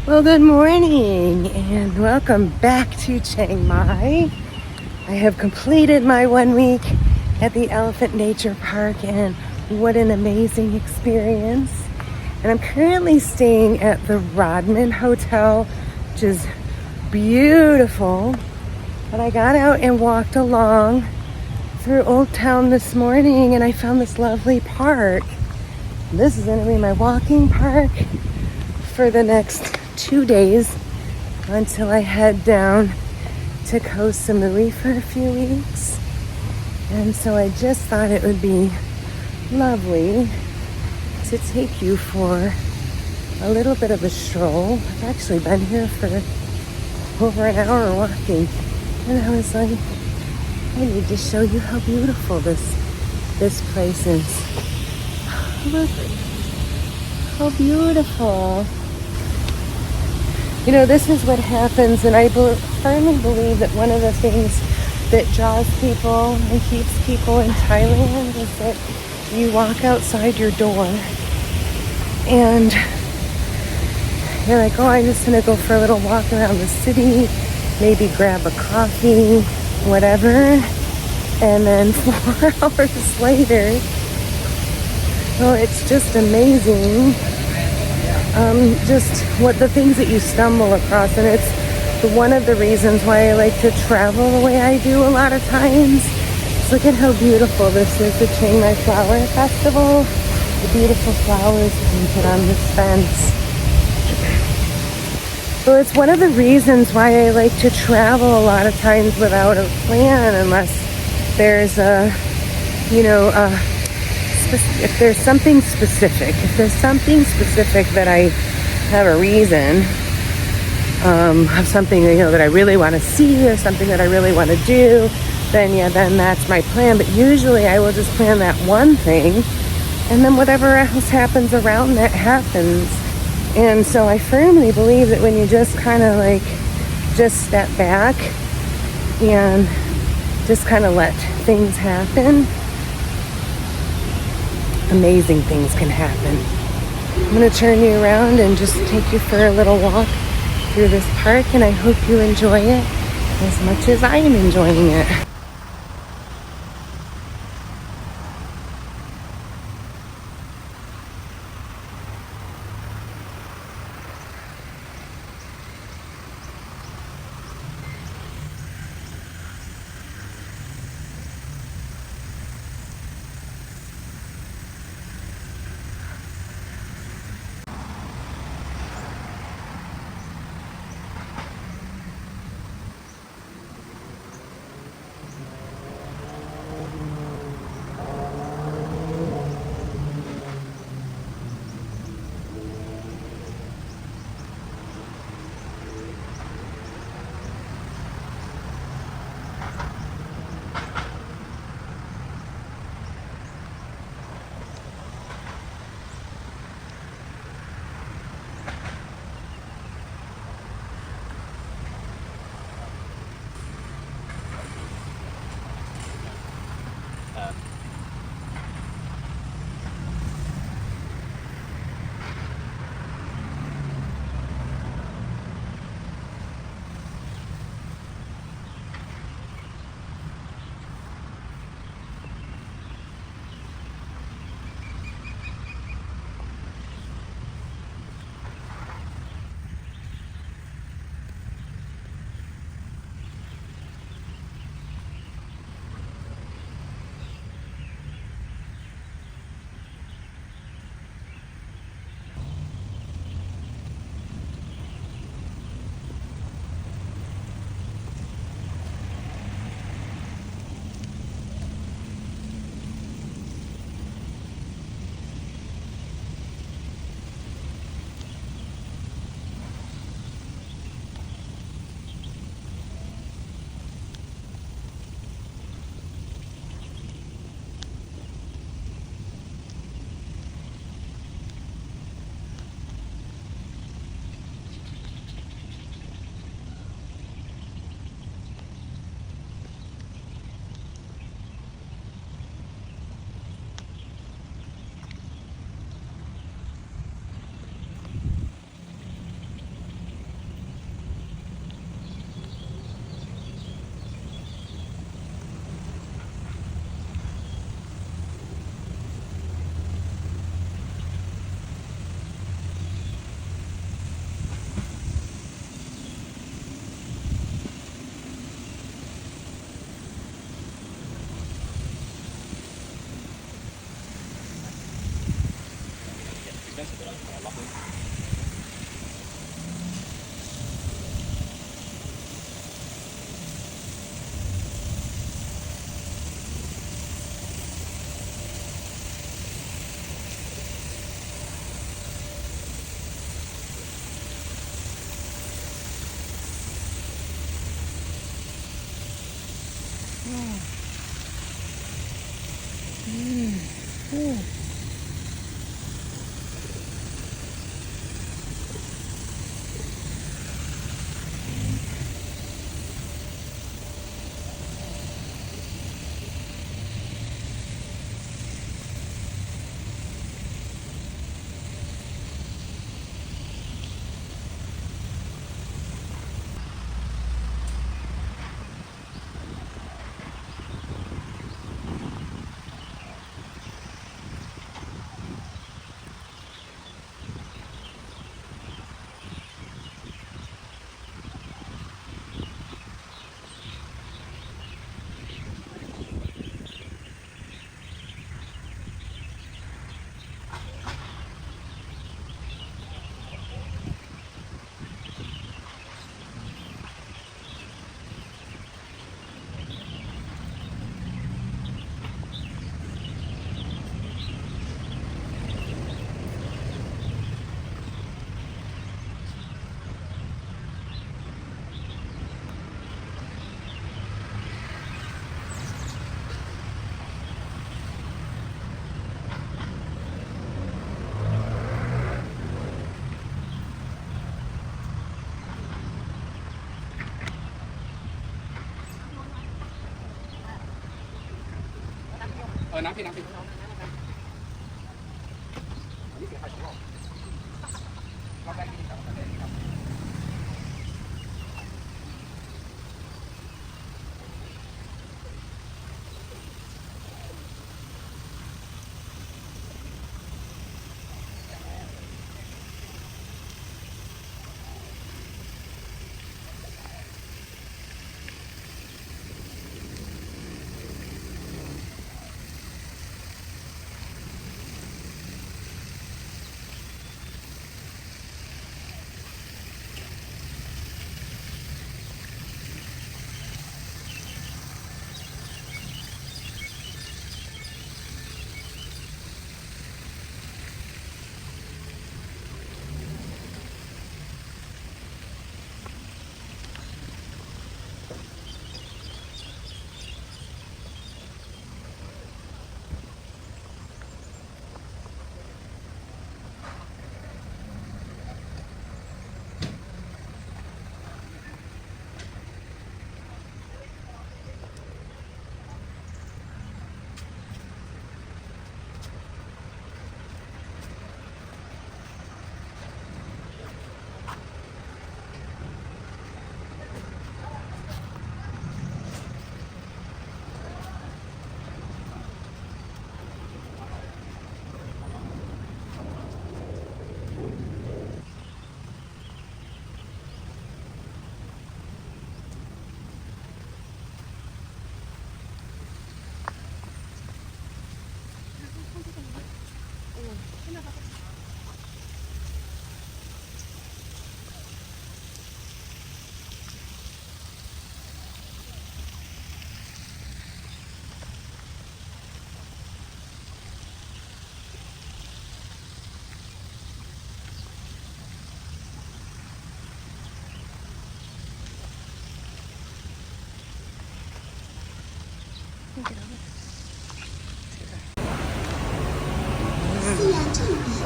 Well, good morning and welcome back to Chiang Mai. I have completed my 1 week at the Elephant Nature Park, and what an amazing experience. And I'm currently staying at the Rodman Hotel, which is beautiful. But I got out and walked along through Old Town this morning and I found this lovely park. This is going to be my walking park for the next 2 days until I head down to Koh Samui for a few weeks. And so I just thought it would be lovely to take you for a little bit of a stroll. I've actually been here for over an hour walking, and I was like, I need to show you how beautiful this place is. Look, how beautiful. You know, this is what happens, and I firmly believe that one of the things that draws people and keeps people in Thailand is that you walk outside your door and you're like, oh, I'm just going to go for a little walk around the city, maybe grab a coffee, whatever. And then 4 hours later, oh, it's just amazing. Just what the things that you stumble across. And it's one of the reasons why I like to travel the way I do a lot of times. Just look at how beautiful this is, the Chiang Mai Flower Festival. The beautiful flowers painted on this fence. So it's one of the reasons why I like to travel a lot of times without a plan, unless there's if there's something specific. If there's something specific that I have a reason of something, that I really want to see or something that I really want to do, then that's my plan. But usually I will just plan that one thing, and then whatever else happens around that happens. And so I firmly believe that when you just kind of just step back and just kind of let things happen, amazing things can happen. I'm going to turn you around and just take you for a little walk through this park, and I hope you enjoy it as much as I am enjoying it. น้ำพี่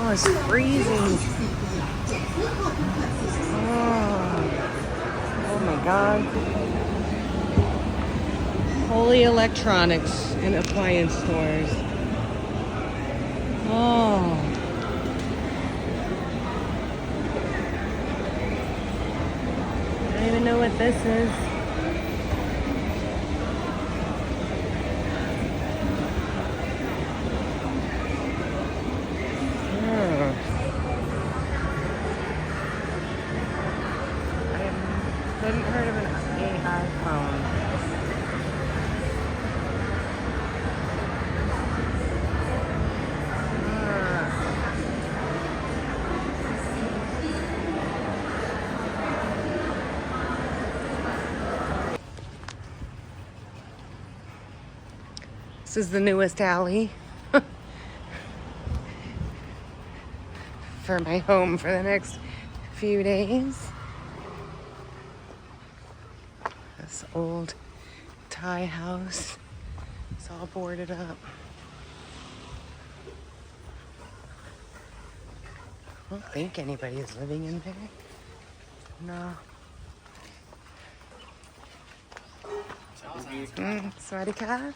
Oh, it's freezing. Oh my God. Holy electronics and appliance stores. Oh. I don't even know what this is. Hadn't heard of an AI phone. This is the newest alley for my home for the next few days. This old Thai house. It's all boarded up. I don't think anybody is living in there. No. Swadika.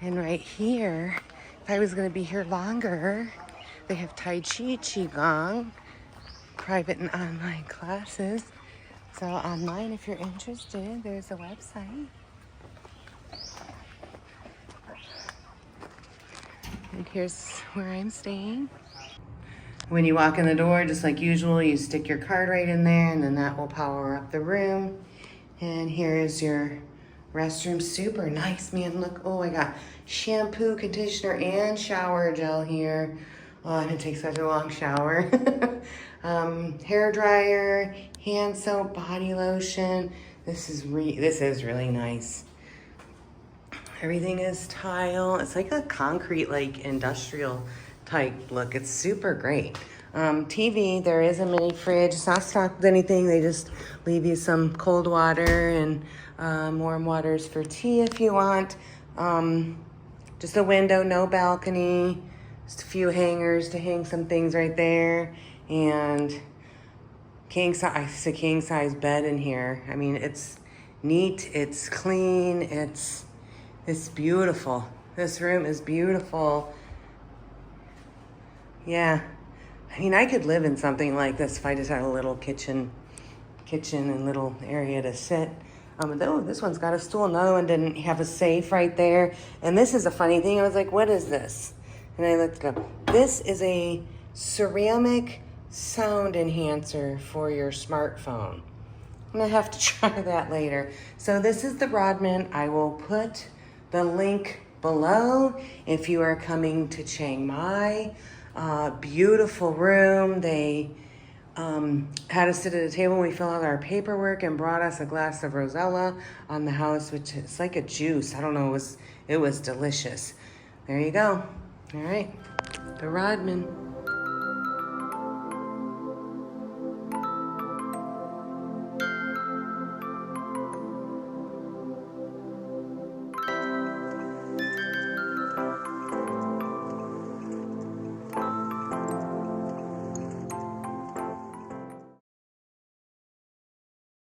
And right here, if I was going to be here longer, they have Tai Chi, Qigong, private and online classes. So online, if you're interested, there's a website. And here's where I'm staying. When you walk in the door, just like usual, you stick your card right in there, and then that will power up the room. And here is your restroom. Super nice, man. Look, oh, I got shampoo, conditioner, and shower gel here. Oh, I'm gonna take such a long shower. Hair dryer, hand soap, body lotion. This is really nice. Everything is tile. It's like a concrete, like industrial type look. It's super great. TV, there is a mini fridge. It's not stocked with anything. They just leave you some cold water and warm waters for tea if you want. Just a window, no balcony. Just a few hangers to hang some things right there. And a king size bed in here. I mean, it's neat, it's clean, it's beautiful. This room is beautiful. Yeah. I mean, I could live in something like this if I just had a little kitchen and little area to sit. Oh, this one's got a stool. Another one didn't have a safe right there. And this is a funny thing. I was like, what is this? And I looked it up. This is a ceramic sound enhancer for your smartphone. I'm gonna have to try that later. So this is the Rodman. I will put the link below if you are coming to Chiang Mai. Beautiful room. They had us sit at a table. We filled out our paperwork and brought us a glass of Rosella on the house, which is like a juice. I don't know. It was delicious. There you go. All right, the Rodman.